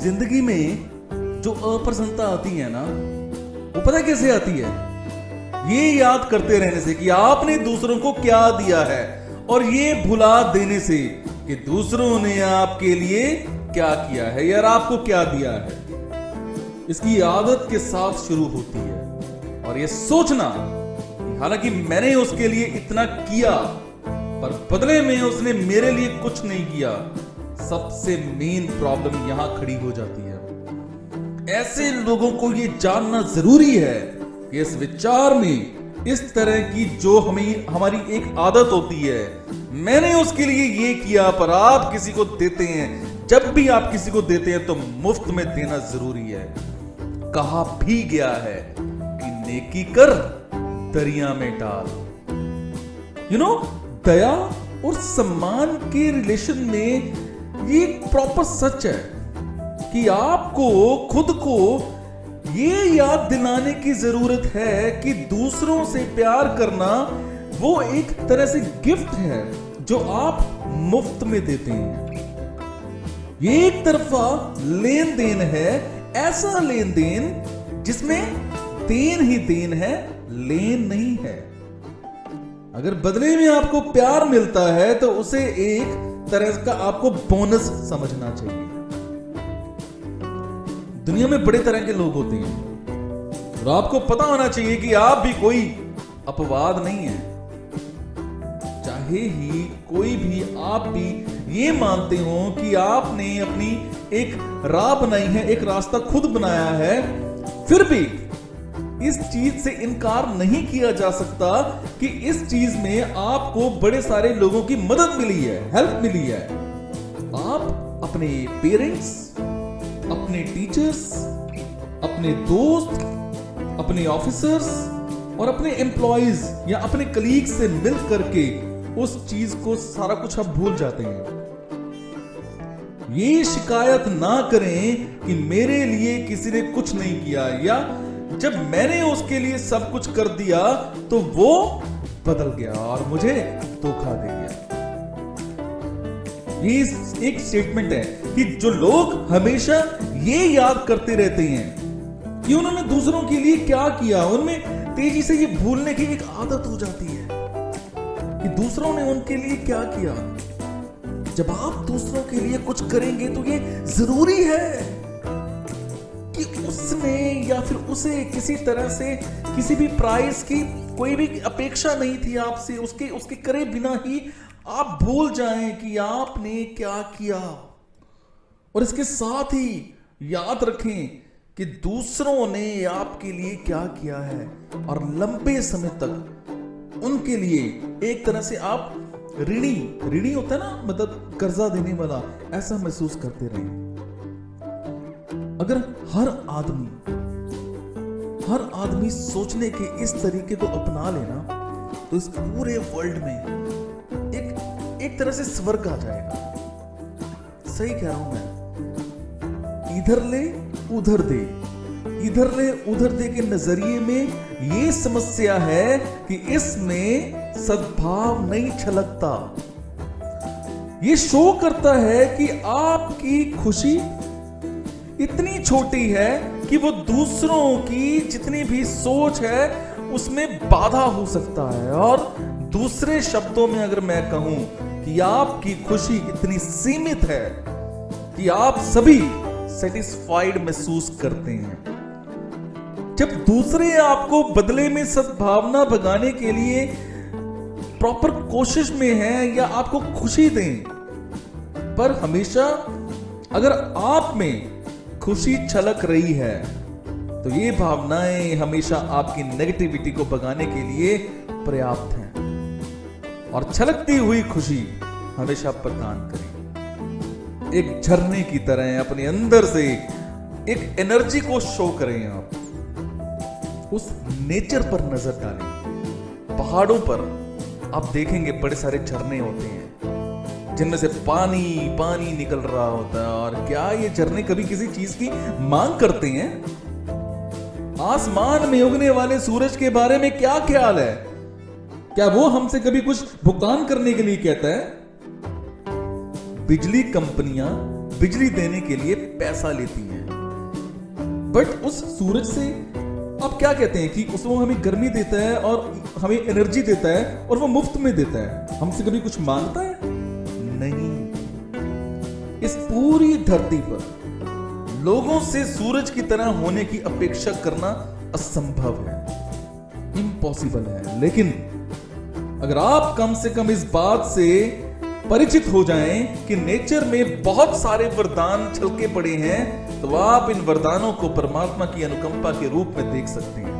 जिंदगी में जो अप्रसन्नता आती है ना, वो पता कैसे आती है? ये याद करते रहने से कि आपने दूसरों को क्या दिया है, और ये भुला देने से कि दूसरों ने आपके लिए क्या किया है यार, आपको क्या दिया है। इसकी आदत के साथ शुरू होती है, और ये सोचना कि हालांकि मैंने उसके लिए इतना किया पर बदले में उसने मेरे लिए कुछ नहीं किया। सबसे मेन प्रॉब्लम यहां खड़ी हो जाती है। ऐसे लोगों को ये जानना जरूरी है कि इस विचार में इस तरह की जो हमारी एक आदत होती है, मैंने उसके लिए ये किया पर आप किसी को देते हैं, जब भी आप किसी को देते हैं तो मुफ्त में देना जरूरी है। कहा भी गया है कि नेकी कर दरिया में डाल। दया और सम्मान के रिलेशन में ये प्रॉपर सच है कि आपको खुद को ये याद दिलाने की जरूरत है कि दूसरों से प्यार करना वो एक तरह से गिफ्ट है जो आप मुफ्त में देते हैं। ये एक तरफा लेन देन है, ऐसा लेन देन जिसमें देन ही देन है, लेन नहीं है। अगर बदले में आपको प्यार मिलता है तो उसे एक तरह का आपको बोनस समझना चाहिए। दुनिया में बड़े तरह के लोग होते हैं और आपको पता होना चाहिए कि आप भी कोई अपवाद नहीं है। चाहे ही कोई भी आप भी ये मानते हो कि आपने अपनी एक राह बनाई है, एक रास्ता खुद बनाया है, फिर भी इस चीज से इनकार नहीं किया जा सकता कि इस चीज में आपको बड़े सारे लोगों की मदद मिली है, हेल्प मिली है। आप अपने पेरेंट्स, अपने टीचर्स, अपने दोस्त, अपने ऑफिसर्स और अपने एम्प्लॉइज या अपने कलीग से मिल करके उस चीज को सारा कुछ आप भूल जाते हैं। ये शिकायत ना करें कि मेरे लिए किसी ने कुछ नहीं किया, या जब मैंने उसके लिए सब कुछ कर दिया तो वो बदल गया और मुझे धोखा दे गया। ये एक स्टेटमेंट है कि जो लोग हमेशा ये याद करते रहते हैं कि उन्होंने दूसरों के लिए क्या किया, उनमें तेजी से ये भूलने की एक आदत हो जाती है कि दूसरों ने उनके लिए क्या किया। जब आप दूसरों के लिए कुछ करेंगे तो ये जरूरी है कि उसने या फिर उसे किसी तरह से किसी भी प्राइस की कोई भी अपेक्षा नहीं थी आपसे, उसके करे बिना ही आप भूल जाएं कि आपने क्या किया। और इसके साथ ही याद रखें कि दूसरों ने आपके लिए क्या किया है, और लंबे समय तक उनके लिए एक तरह से आप ऋणी होता है ना, मतलब कर्जा देने वाला, ऐसा महसूस करते रहे। अगर हर आदमी सोचने के इस तरीके को अपना लेना तो इस पूरे वर्ल्ड में एक तरह से स्वर्ग आ जाएगा। सही कह रहा हूं मैं। इधर ले उधर दे, इधर ले उधर दे के नजरिए में ये समस्या है कि इसमें सद्भाव नहीं छलकता। ये शो करता है कि आपकी खुशी इतनी छोटी है कि वो दूसरों की जितनी भी सोच है उसमें बाधा हो सकता है। और दूसरे शब्दों में अगर मैं कहूं कि आपकी खुशी इतनी सीमित है कि आप सभी सेटिस्फाइड महसूस करते हैं। जब दूसरे आपको बदले में सद्भावना भगाने के लिए प्रॉपर कोशिश में हैं या आपको खुशी दें, पर हमेशा अगर आप में खुशी छलक रही है तो ये भावनाएं हमेशा आपकी नेगेटिविटी को भगाने के लिए पर्याप्त हैं। और छलकती हुई खुशी हमेशा प्रदान करें। एक झरने की तरह अपने अंदर से एक एनर्जी को शो करें। आप उस नेचर पर नजर डालें। पहाड़ों पर आप देखेंगे बड़े सारे झरने होते हैं जिनमें से पानी निकल रहा होता है। और क्या ये झरने कभी किसी चीज की मांग करते हैं? आसमान में उगने वाले सूरज के बारे में क्या ख्याल है? क्या वो हमसे कभी कुछ भुगतान करने के लिए कहता है? बिजली कंपनियां बिजली देने के लिए पैसा लेती है। बट उस सूरज से आप क्या कहते हैं कि उसमें हमें गर्मी देता है और हमें एनर्जी देता है और वो मुफ्त में देता है, हमसे कभी कुछ मांगता है? नहीं। इस पूरी धरती पर लोगों से सूरज की तरह होने की अपेक्षा करना असंभव है, इम्पॉसिबल है। लेकिन अगर आप कम से कम इस बात से परिचित हो जाएं कि नेचर में बहुत सारे वरदान छलके पड़े हैं, तो आप इन वरदानों को परमात्मा की अनुकंपा के रूप में देख सकते हैं।